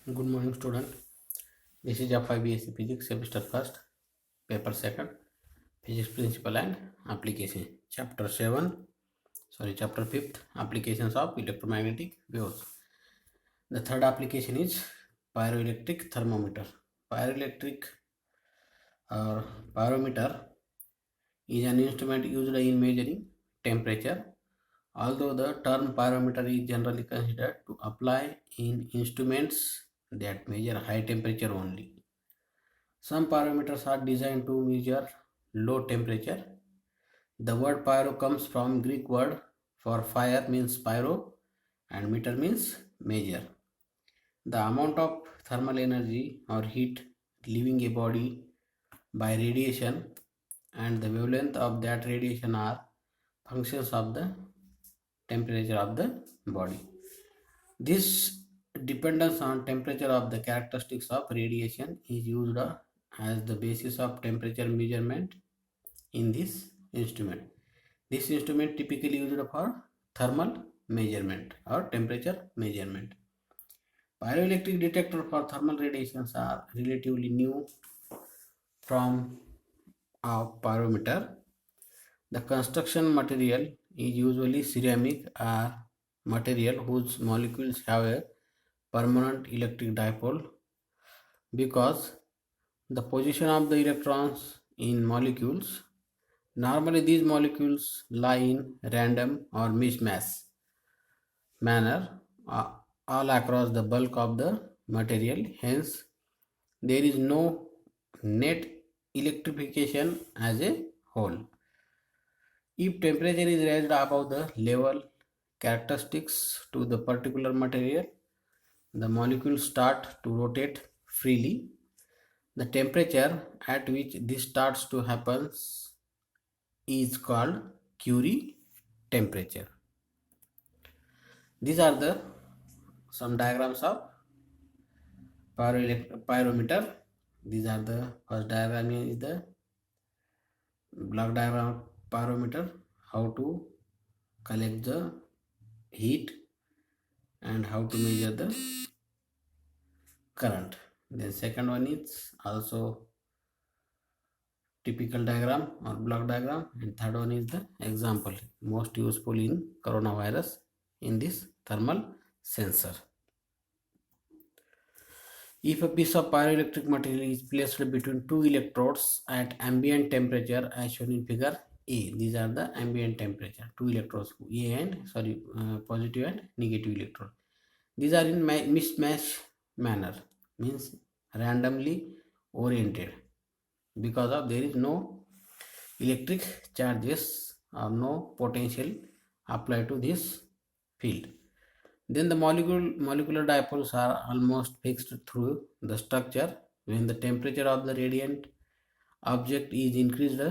Good morning, student. This is FI BSc Physics semester first, paper second, Physics principle and application. Chapter fifth, applications of electromagnetic waves. The third application is pyroelectric thermometer. Pyroelectric or pyrometer is an instrument used in measuring temperature. Although the term pyrometer is generally considered to apply in instruments that measure high temperature only. Some pyrometers are designed to measure low temperature. The word pyro comes from Greek word for fire means pyro and meter means measure. The amount of thermal energy or heat leaving a body by radiation and the wavelength of that radiation are functions of the temperature of the body. This dependence on temperature of the characteristics of radiation is used as the basis of temperature measurement in this instrument. This instrument typically used for thermal measurement or temperature measurement. Pyroelectric detector for thermal radiations are relatively new from a pyrometer. The construction material is usually ceramic or material whose molecules have a permanent electric dipole because the position of the electrons in molecules. Normally, these molecules lie in random or mismatch manner all across the bulk of the material. Hence, there is no net electrification as a whole. If temperature is raised above the level characteristics to the particular material, the molecules start to rotate freely. The temperature at which this starts to happen is called Curie temperature. These are the some diagrams of pyrometer. These are the first diagram is the block diagram of pyrometer, how to collect the heat and how to measure the current. Then second one is also typical diagram or block diagram, and third one is the example most useful in coronavirus in this thermal sensor. If a piece of pyroelectric material is placed between two electrodes at ambient temperature as shown in figure A, these are the ambient temperature, two electrodes A and positive and negative electrode. These are in mismatch manner, means randomly oriented, because of there is no electric charges or no potential applied to this field. Then the molecular dipoles are almost fixed through the structure. When the temperature of the radiant object is increased,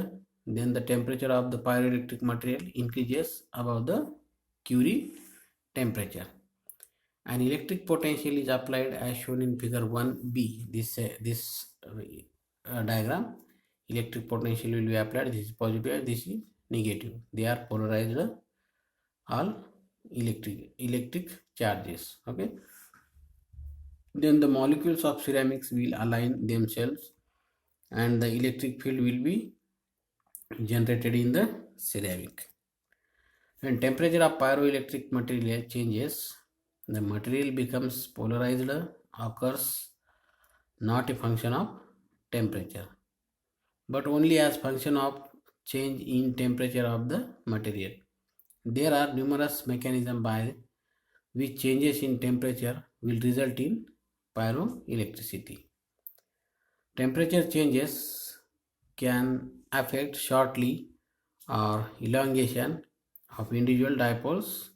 then the temperature of the pyroelectric material increases above the Curie temperature. An electric potential is applied as shown in figure 1b. This diagram, electric potential will be applied. This is positive, this is negative. They are polarized, all electric charges. Okay. Then the molecules of ceramics will align themselves and the electric field will be generated in the ceramic. When temperature of pyroelectric material changes, the material becomes polarized, occurs not a function of temperature, but only as function of change in temperature of the material. There are numerous mechanisms by which changes in temperature will result in pyroelectricity. Temperature changes can affect shortly or elongation of individual dipoles.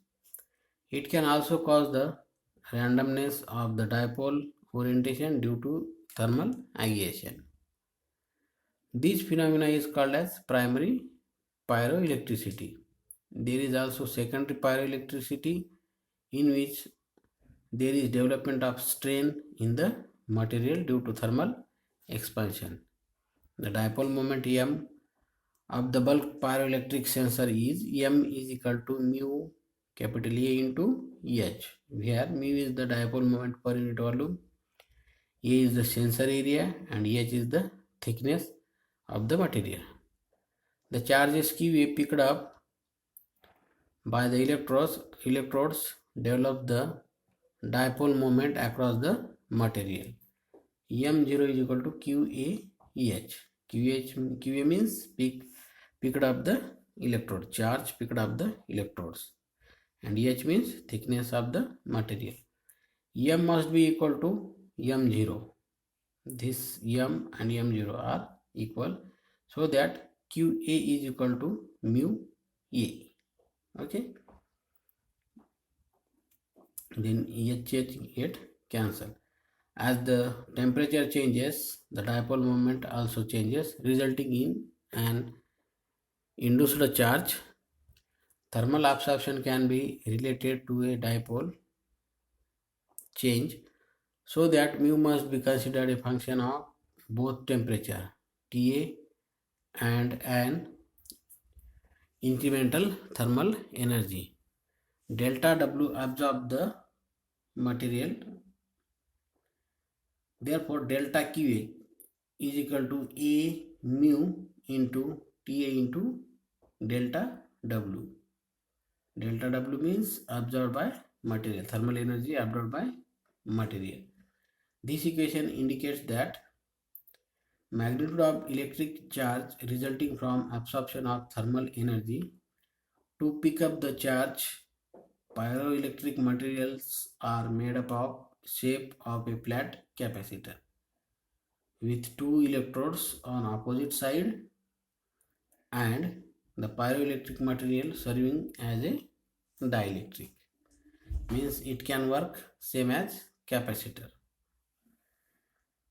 It can also cause the randomness of the dipole orientation due to thermal agitation. This phenomena is called as primary pyroelectricity. There is also secondary pyroelectricity, in which there is development of strain in the material due to thermal expansion. The dipole moment M of the bulk pyroelectric sensor is M is equal to mu capital A into H, where mu is the dipole moment per unit volume A is the sensor area and H is the thickness of the material. The charges QA picked up by the electrodes develop the dipole moment across the material. M0 is equal to QAEH. QA means picked up the electrode, charge picked up the electrodes, and EH means thickness of the material. M must be equal to M0. This M and M0 are equal, so that QA is equal to mu A. Okay. Then EH get cancelled. As the temperature changes, the dipole moment also changes, resulting in an induced charge. Thermal absorption can be related to a dipole change, so that mu must be considered a function of both temperature Ta and an incremental thermal energy. Delta W absorbs the material. Therefore, delta QA is equal to A mu into Ta into delta W. Delta W means absorbed by material, thermal energy absorbed by material. This equation indicates that magnitude of electric charge resulting from absorption of thermal energy. To pick up the charge, pyroelectric materials are made up of shape of a flat capacitor with two electrodes on opposite side, and the pyroelectric material serving as a dielectric, means it can work same as capacitor.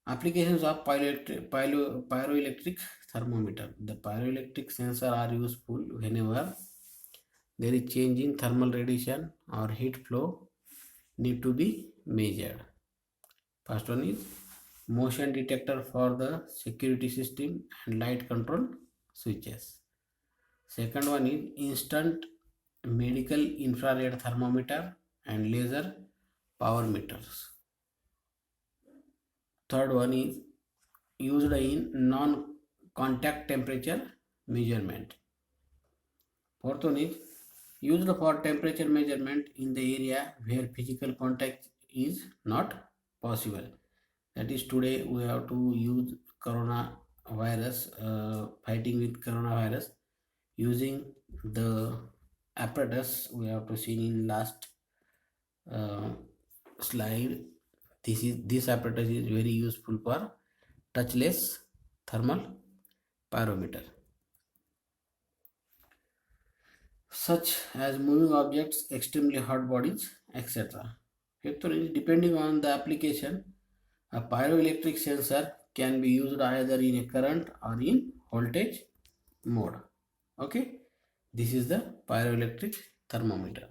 Applications of pyroelectric thermometer. The pyroelectric sensor are useful whenever there is change in thermal radiation or heat flow need to be measured. First one is motion detector for the security system and light control switches. Second one is instant medical infrared thermometer and laser power meters. Third one is used in non-contact temperature measurement. Fourth one is used for temperature measurement in the area where physical contact is not possible. That is, today we have to use coronavirus, fighting with coronavirus using the apparatus we have to see in last slide. This apparatus is very useful for touchless thermal pyrometer, such as moving objects, extremely hot bodies, etc. Fifth one is depending on the application, a pyroelectric sensor can be used either in a current or in voltage mode. Okay, this is the pyroelectric thermometer.